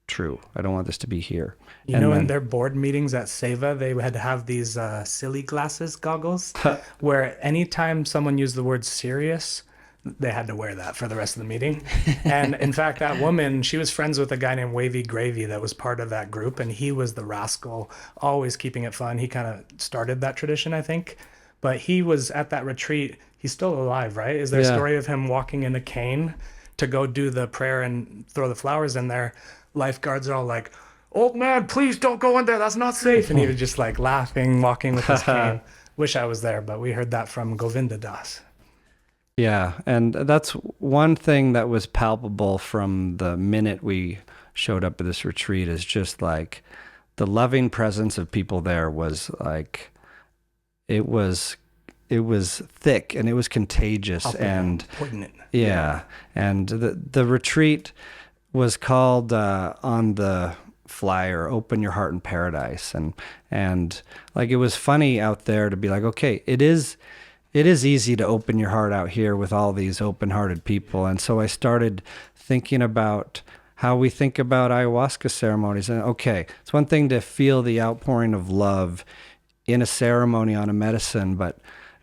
true. I don't want this to be here. In their board meetings at Seva, they had to have these silly glasses goggles where anytime someone used the word serious, they had to wear that for the rest of the meeting. And in fact, that woman, she was friends with a guy named Wavy Gravy that was part of that group, and he was the rascal, always keeping it fun. He kind of started that tradition, I think. But he was at that retreat. He's still alive, right? Is there a story of him walking in a cane to go do the prayer and throw the flowers in there? Lifeguards are all like, "Old man, please don't go in there. That's not safe." And he was just like laughing, walking with his cane. Wish I was there, but we heard that from Govinda Das. Yeah, and that's one thing that was palpable from the minute we showed up at this retreat, is just like the loving presence of people there was like, it was thick and it was contagious. And poignant. Yeah. And the retreat was called on the flyer, Open Your Heart in Paradise. And like, it was funny out there to be like, okay, it is easy to open your heart out here with all these open-hearted people. And so I started thinking about how we think about ayahuasca ceremonies. And okay, it's one thing to feel the outpouring of love in a ceremony on a medicine, but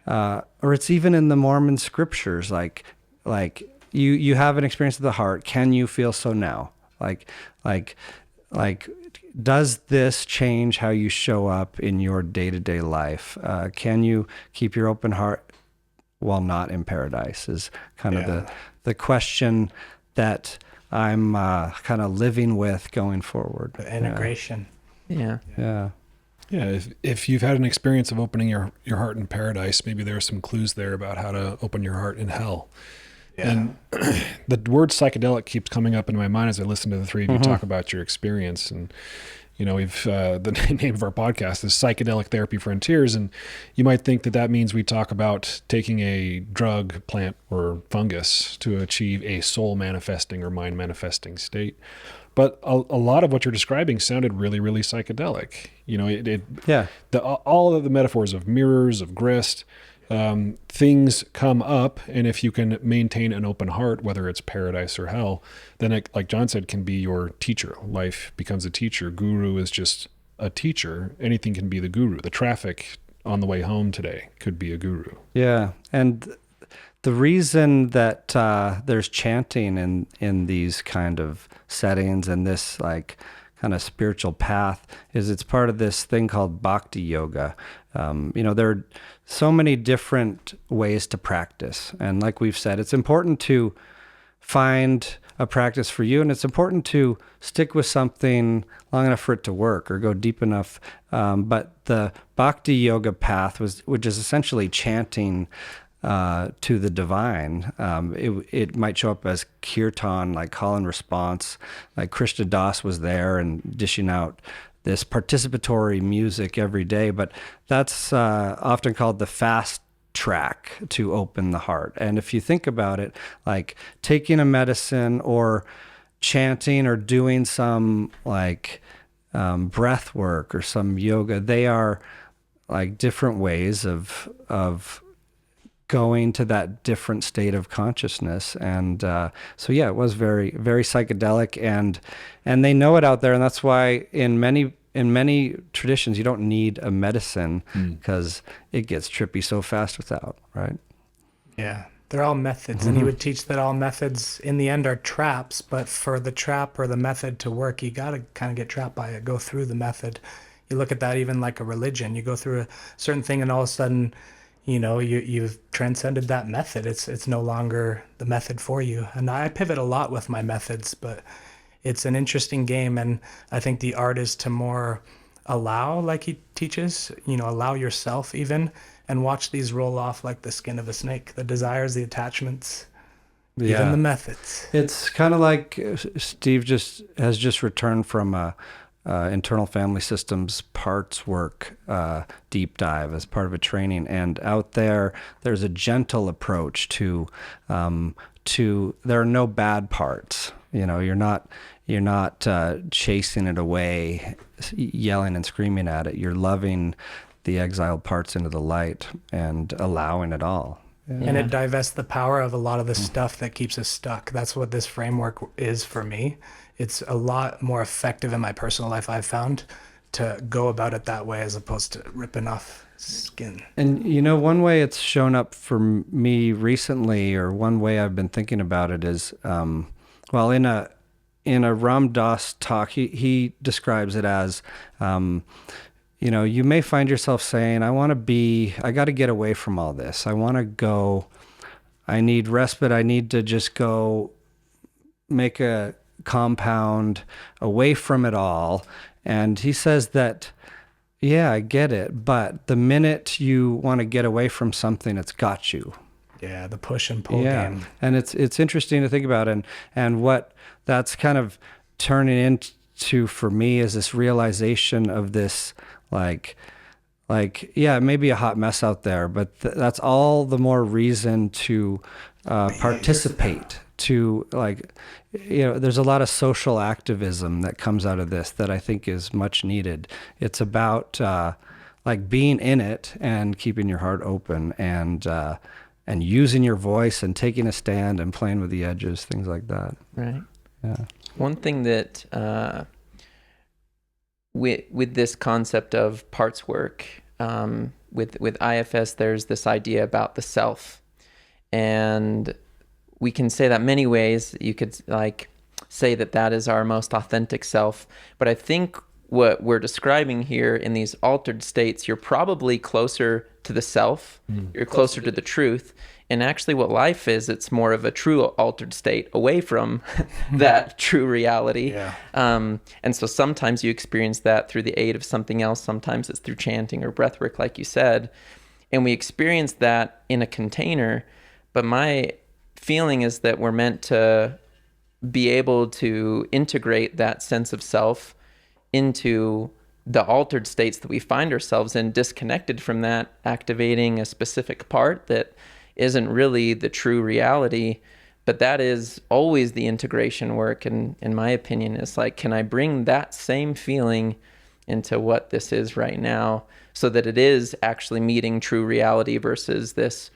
or it's even in the Mormon scriptures, like you have an experience of the heart. Can you feel so now? Like, does this change how you show up in your day-to-day life? Can you keep your open heart while not in paradise? Is kind of the question that I'm kind of living with going forward. The integration. Yeah. Yeah. Yeah, if you've had an experience of opening your heart in paradise, maybe there are some clues there about how to open your heart in hell. Yeah. And the word psychedelic keeps coming up in my mind as I listen to the three of you talk about your experience. And, you know, we've the name of our podcast is Psychedelic Therapy Frontiers. And you might think that means we talk about taking a drug, plant, or fungus to achieve a soul manifesting or mind manifesting state. But a lot of what you're describing sounded really, really psychedelic. You know, all of the metaphors of mirrors, of grist, things come up, and if you can maintain an open heart, whether it's paradise or hell, then it, like John said, can be your teacher. Life becomes a teacher. Guru is just a teacher. Anything can be the guru. The traffic on the way home today could be a guru. Yeah, and the reason that there's chanting in these kind of settings and this like kind of spiritual path is it's part of this thing called bhakti yoga. You know, there are so many different ways to practice. And like we've said, it's important to find a practice for you, and it's important to stick with something long enough for it to work or go deep enough. But the bhakti yoga path which is essentially chanting to the divine. It might show up as kirtan, like call and response, like Krishna Das was there and dishing out this participatory music every day, but that's often called the fast track to open the heart. And if you think about it, like taking a medicine or chanting or doing some like breath work or some yoga, they are like different ways of going to that different state of consciousness. And so yeah, it was very, very psychedelic, and they know it out there. And that's why in many traditions, you don't need a medicine because it gets trippy so fast without, right? Yeah, they're all methods. And he would teach that all methods in the end are traps, but for the trap or the method to work, you got to kind of get trapped by it, go through the method. You look at that even like a religion. You go through a certain thing and all of a sudden, you know, you've transcended that method. It's no longer the method for you. And I pivot a lot with my methods, but it's an interesting game. And I think the art is to more allow, like he teaches, you know, allow yourself even, and watch these roll off like the skin of a snake, the desires, the attachments, even the methods. It's kind of like Steve has just returned from a internal family systems parts work deep dive as part of a training, and out there's a gentle approach to there are no bad parts. You know, you're not chasing it away, yelling and screaming at it. You're loving the exiled parts into the light and allowing it all. Yeah. And it divests the power of a lot of the stuff that keeps us stuck. That's what this framework is for me. It's a lot more effective in my personal life, I've found, to go about it that way as opposed to ripping off skin. And, you know, one way it's shown up for me recently, or one way I've been thinking about it is, well, in a Ram Dass talk, he describes it as, you know, you may find yourself saying, I got to get away from all this. I want to go, I need respite. I need to just go make a compound away from it all. And he says that, yeah, I get it. But the minute you want to get away from something, it's got you. Yeah, the push and pull Yeah, game. and it's interesting to think about, and what that's kind of turning into for me is this realization of this like yeah, maybe a hot mess out there, but that's all the more reason to participate. To there's a lot of social activism that comes out of this that I think is much needed. It's about like being in it and keeping your heart open and using your voice and taking a stand and playing with the edges, things like that. Right. Yeah. One thing that with this concept of parts work, with IFS, there's this idea about the self, and we can say that many ways. You could like say that is our most authentic self, but I think what we're describing here in these altered states, you're probably closer to the self, you're closer to the truth. And actually what life is, it's more of a true altered state away from that true reality. Yeah. And so sometimes you experience that through the aid of something else. Sometimes it's through chanting or breath work, like you said. And we experience that in a container. But my feeling is that we're meant to be able to integrate that sense of self into the altered states that we find ourselves in, disconnected from that, activating a specific part that isn't really the true reality. But that is always the integration work. And in my opinion, is like, can I bring that same feeling into what this is right now so that it is actually meeting true reality versus this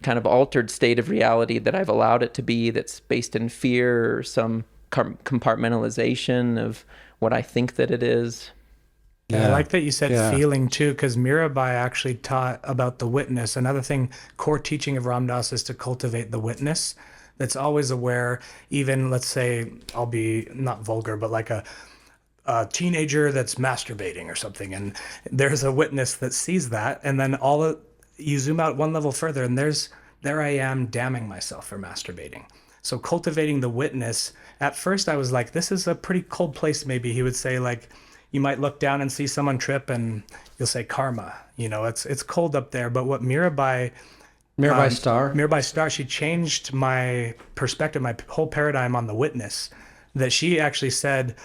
kind of altered state of reality that I've allowed it to be, that's based in fear or some compartmentalization of what I think that it is. Yeah. I like that you said feeling too, because Mirabai actually taught about the witness. Another thing, core teaching of Ram Dass is to cultivate the witness that's always aware. Even, let's say, I'll be not vulgar, but like a teenager that's masturbating or something, and there's a witness that sees that, and then you zoom out one level further, and there I am damning myself for masturbating. So cultivating the witness. At first, I was like, this is a pretty cold place. Maybe he would say, like, you might look down and see someone trip and you'll say karma, it's cold up there. But what Mirabai Star, she changed my perspective, my whole paradigm on the witness, that she actually said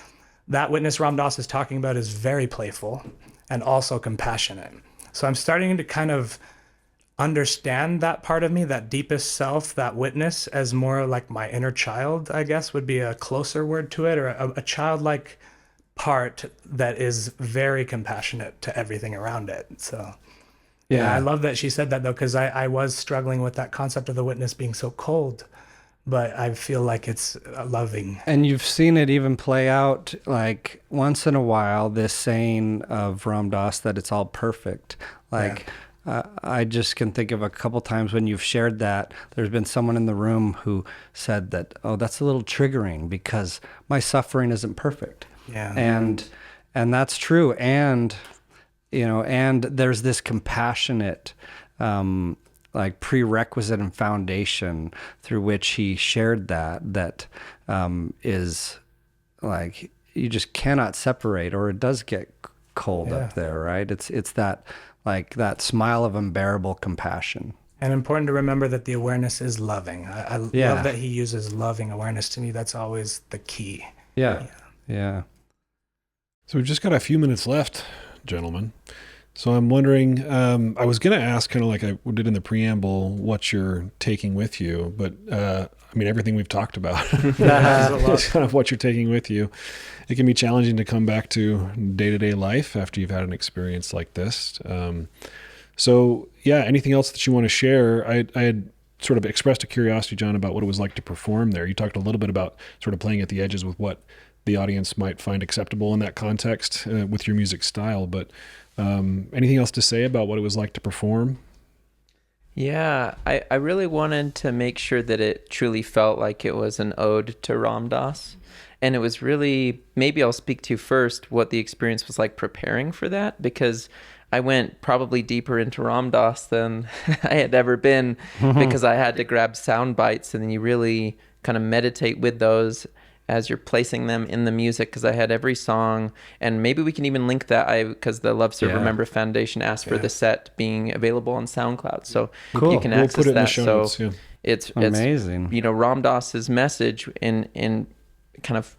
that witness Ram Dass is talking about is very playful and also compassionate. So I'm starting to kind of understand that part of me, that deepest self, that witness, as more like my inner child, I guess would be a closer word to it, or a childlike part that is very compassionate to everything around it. So yeah, I love that she said that, though, because I was struggling with that concept of the witness being so cold, but I feel like it's loving. And you've seen it even play out, like, once in a while, this saying of Ram Dass that it's all perfect. Like, I just can think of a couple times when you've shared that. There's been someone in the room who said that, oh, that's a little triggering because my suffering isn't perfect. Yeah. And that's true. And, and there's this compassionate, like, prerequisite and foundation through which he shared that is like, you just cannot separate, or it does get cold up there, right? It's that, like, that smile of unbearable compassion. And important to remember that the awareness is loving. I love that he uses loving awareness. To me, that's always the key. Yeah. So we've just got a few minutes left, gentlemen. So I'm wondering, I was going to ask, kind of like I did in the preamble, what you're taking with you, but everything we've talked about is kind of what you're taking with you. It can be challenging to come back to day-to-day life after you've had an experience like this. Anything else that you want to share? I had sort of expressed a curiosity, John, about what it was like to perform there. You talked a little bit about sort of playing at the edges with what the audience might find acceptable in that context with your music style, but anything else to say about what it was like to perform? Yeah, I really wanted to make sure that it truly felt like it was an ode to Ram Dass. And it was really, maybe I'll speak to first what the experience was like preparing for that, because I went probably deeper into Ram Dass than I had ever been, because I had to grab sound bites, and then you really kind of meditate with those as you're placing them in the music, because I had every song, and maybe we can even link that, because the Love Serve Remember Foundation asked for the set being available on SoundCloud, so you can access put it in that. The show notes, It's amazing. Ram Dass's message in kind of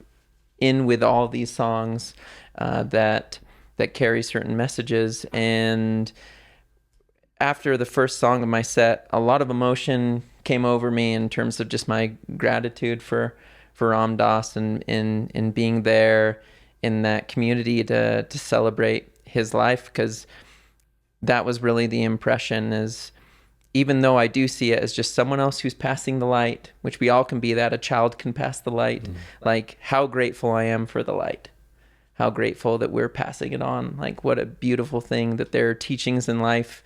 in with all these songs that carry certain messages. And after the first song of my set, a lot of emotion came over me in terms of just my gratitude for Ram Dass and in being there in that community to celebrate his life, because that was really the impression, is even though I do see it as just someone else who's passing the light, which we all can be, that a child can pass the light, like how grateful I am for the light, how grateful that we're passing it on. Like what a beautiful thing that there are teachings in life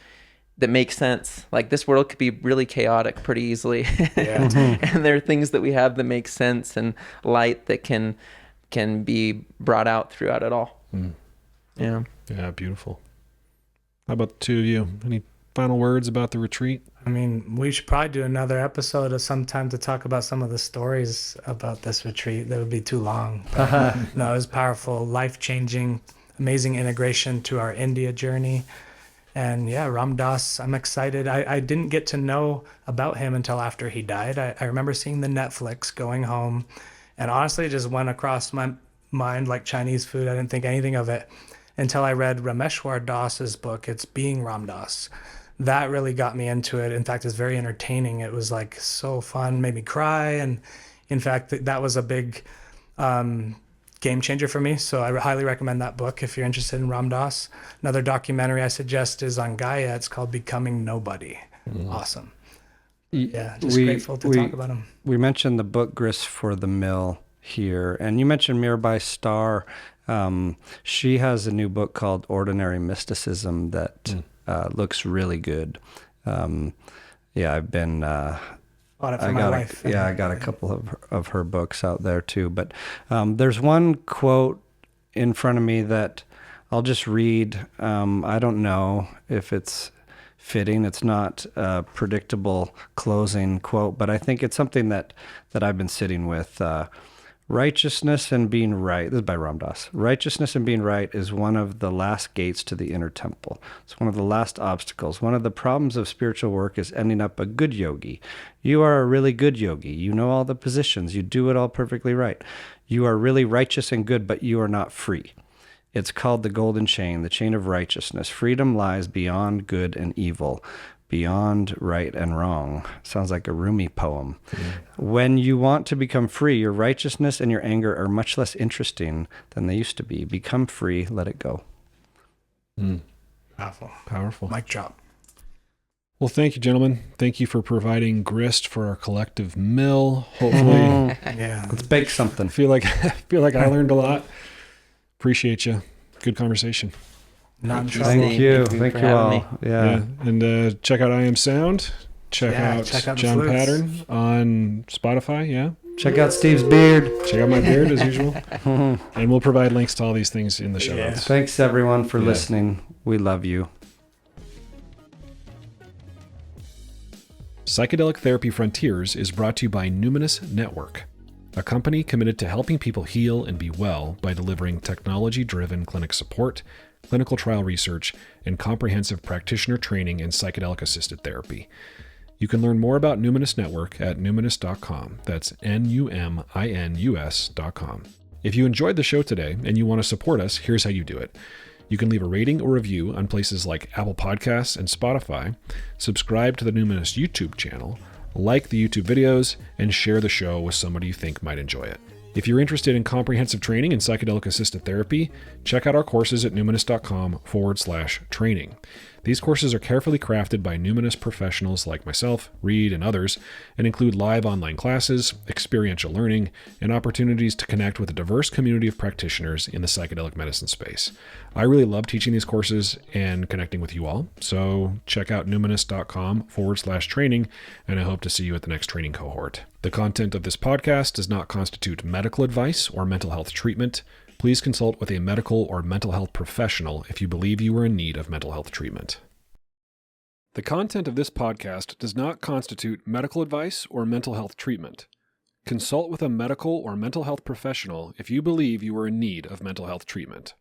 that make sense. Like this world could be really chaotic pretty easily. And there are things that we have that make sense, and light that can be brought out throughout it all. Yeah, beautiful. How about the two of you? Any final words about the retreat? I mean, we should probably do another episode of some time to talk about some of the stories about this retreat. That would be too long. But, no, it was powerful, life-changing, amazing integration to our India journey. And yeah, Ram Dass, I'm excited. I didn't get to know about him until after he died. I remember seeing the Netflix, going home, and honestly, it just went across my mind like Chinese food. I didn't think anything of it until I read Rameshwar Das's book, It's Being Ram Dass. That really got me into it. In fact, it's very entertaining. It was like so fun, made me cry. And in fact, that was a big game changer for me. So I highly recommend that book if you're interested in Ram Dass. Another documentary I suggest is on Gaia. It's called Becoming Nobody. Awesome. Yeah, just grateful to talk about him. We mentioned the book Grist for the Mill here, and you mentioned Mirabai Starr. She has a new book called Ordinary Mysticism that looks really good. I've been bought it for my wife. I got a couple of her books out there too. But there's one quote in front of me that I'll just read. I don't know if it's fitting. It's not a predictable closing quote, but I think it's something that I've been sitting with. Righteousness and being right. This is by Ram Dass. Righteousness and being right is one of the last gates to the inner temple. It's one of the last obstacles. One of the problems of spiritual work is ending up a good yogi. You are a really good yogi. You know all the positions. You do it all perfectly right. You are really righteous and good, but you are not free. It's called the golden chain, the chain of righteousness. Freedom lies beyond good and evil, beyond right and wrong. Sounds like a Rumi poem. When you want to become free, your righteousness and your anger are much less interesting than they used to be. Become free, let it go. Powerful. Mic drop. Well, thank you, gentlemen. Thank you for providing grist for our collective mill. Hopefully, let's bake something. I feel like I learned a lot. Appreciate you. Good conversation. Thank you all. Yeah. And check out I Am Sound. Check out John Pattern on Spotify. Yeah. Check out Steve's beard. Check out my beard as usual. And we'll provide links to all these things in the show notes. Thanks everyone for listening. We love you. Psychedelic Therapy Frontiers is brought to you by Numinus Network, a company committed to helping people heal and be well by delivering technology-driven clinic support, clinical trial research, and comprehensive practitioner training in psychedelic-assisted therapy. You can learn more about Numinus Network at numinus.com. That's Numinus.com. If you enjoyed the show today and you want to support us, here's how you do it. You can leave a rating or review on places like Apple Podcasts and Spotify, subscribe to the Numinus YouTube channel, like the YouTube videos, and share the show with somebody you think might enjoy it. If you're interested in comprehensive training in psychedelic-assisted therapy, check out our courses at numinus.com/training. These courses are carefully crafted by Numinus professionals like myself, Reid, and others, and include live online classes, experiential learning, and opportunities to connect with a diverse community of practitioners in the psychedelic medicine space. I really love teaching these courses and connecting with you all, so check out numinus.com/training, and I hope to see you at the next training cohort. The content of this podcast does not constitute medical advice or mental health treatment. Please consult with a medical or mental health professional if you believe you are in need of mental health treatment. The content of this podcast does not constitute medical advice or mental health treatment. Consult with a medical or mental health professional if you believe you are in need of mental health treatment.